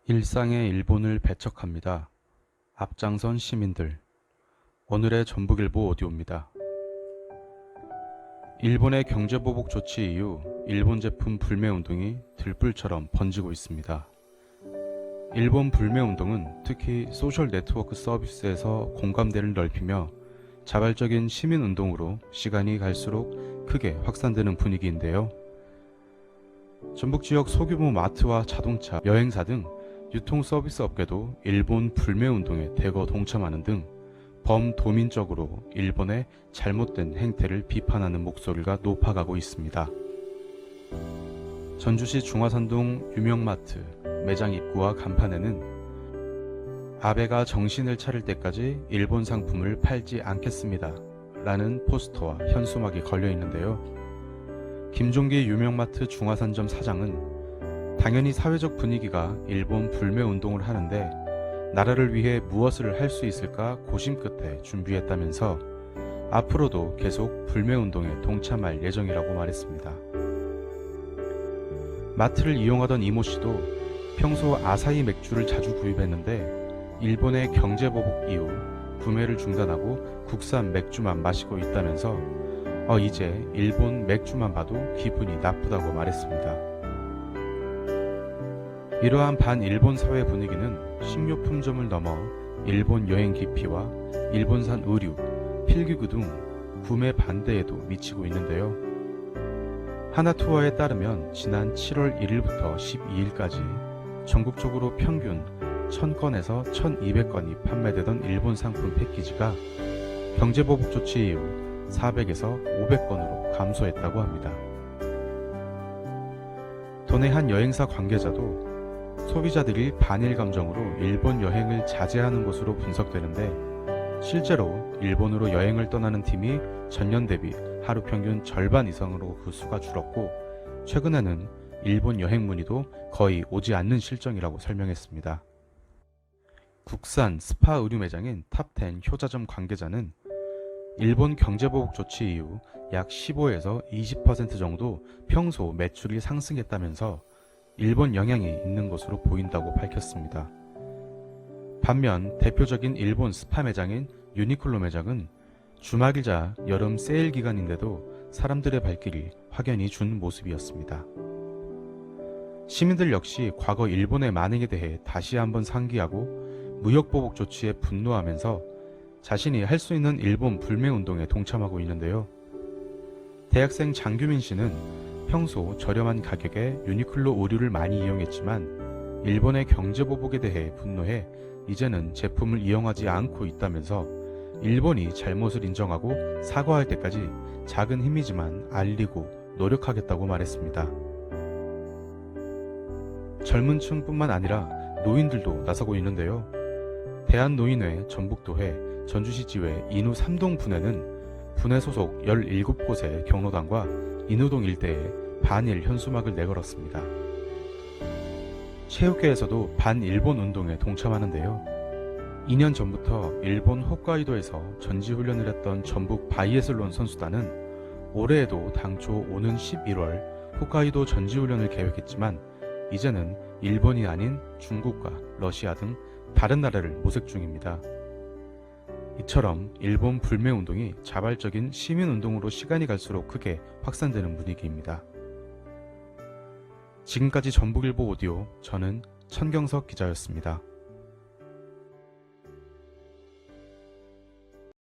일상의 일본을 배척합니다. 앞장선 시민들. 오늘의 전북일보 오디오입니다. 일본의 경제보복 조치 이후 일본 제품 불매운동이 들불처럼 번지고 있습니다. 일본 불매운동은 특히 소셜 네트워크 서비스에서 공감대를 넓히며 자발적인 시민운동으로 시간이 갈수록 크게 확산되는 분위기인데요. 전북 지역 소규모 마트와 자동차, 여행사 등 유통 서비스 업계도 일본 불매운동에 대거 동참하는 등 범도민적으로 일본의 잘못된 행태를 비판하는 목소리가 높아가고 있습니다. 전주시 중화산동 유명마트 매장 입구와 간판에는 아베가 정신을 차릴 때까지 일본 상품을 팔지 않겠습니다 라는 포스터와 현수막이 걸려 있는데요. 김종기 유명마트 중화산점 사장은 당연히 사회적 분위기가 일본 불매운동을 하는데 나라를 위해 무엇을 할 수 있을까 고심 끝에 준비했다면서 앞으로도 계속 불매운동에 동참할 예정이라고 말했습니다. 마트를 이용하던 이모 씨도 평소 아사히 맥주를 자주 구입했는데 일본의 경제보복 이후 구매를 중단하고 국산 맥주만 마시고 있다면서 이제 일본 맥주만 봐도 기분이 나쁘다고 말했습니다. 이러한 반일본 사회 분위기는 식료품점을 넘어 일본 여행 기피와 일본산 의류, 필기구 등 구매 반대에도 미치고 있는데요. 하나투어에 따르면 지난 7월 1일부터 12일까지 전국적으로 평균 1000건에서 1200건이 판매되던 일본 상품 패키지가 경제보복 조치 이후 400에서 500건으로 감소했다고 합니다. 도내 한 여행사 관계자도 소비자들이 반일 감정으로 일본 여행을 자제하는 것으로 분석되는데 실제로 일본으로 여행을 떠나는 팀이 전년 대비 하루 평균 절반 이상으로 그 수가 줄었고 최근에는 일본 여행 문의도 거의 오지 않는 실정이라고 설명했습니다. 국산 스파 의류 매장인 탑10 효자점 관계자는 일본 경제보복 조치 이후 약 15에서 20% 정도 평소 매출이 상승했다면서 일본 영향이 있는 것으로 보인다고 밝혔습니다. 반면 대표적인 일본 스파 매장인 유니클로 매장은 주말이자 여름 세일 기간인데도 사람들의 발길이 확연히 준 모습이었습니다. 시민들 역시 과거 일본의 만행에 대해 다시 한번 상기하고 무역보복 조치에 분노하면서 자신이 할 수 있는 일본 불매운동에 동참하고 있는데요. 대학생 장규민 씨는 평소 저렴한 가격에 유니클로 의류를 많이 이용했지만 일본의 경제보복에 대해 분노해 이제는 제품을 이용하지 않고 있다면서 일본이 잘못을 인정하고 사과할 때까지 작은 힘이지만 알리고 노력하겠다고 말했습니다. 젊은 층뿐만 아니라 노인들도 나서고 있는데요. 대한노인회 전북도회 전주시지회 인후 3동 분회는 분회 소속 17곳의 경로당과 인후동 일대에 반일 현수막을 내걸었습니다. 체육계에서도 반일본 운동에 동참하는데요. 2년 전부터 일본 홋카이도에서 전지훈련을 했던 전북 바이애슬론 선수단은 올해에도 당초 오는 11월 홋카이도 전지훈련을 계획했지만 이제는 일본이 아닌 중국과 러시아 등 다른 나라를 모색 중입니다. 이처럼 일본 불매운동이 자발적인 시민운동으로 시간이 갈수록 크게 확산되는 분위기입니다. 지금까지 전북일보 오디오, 저는 천경석 기자였습니다.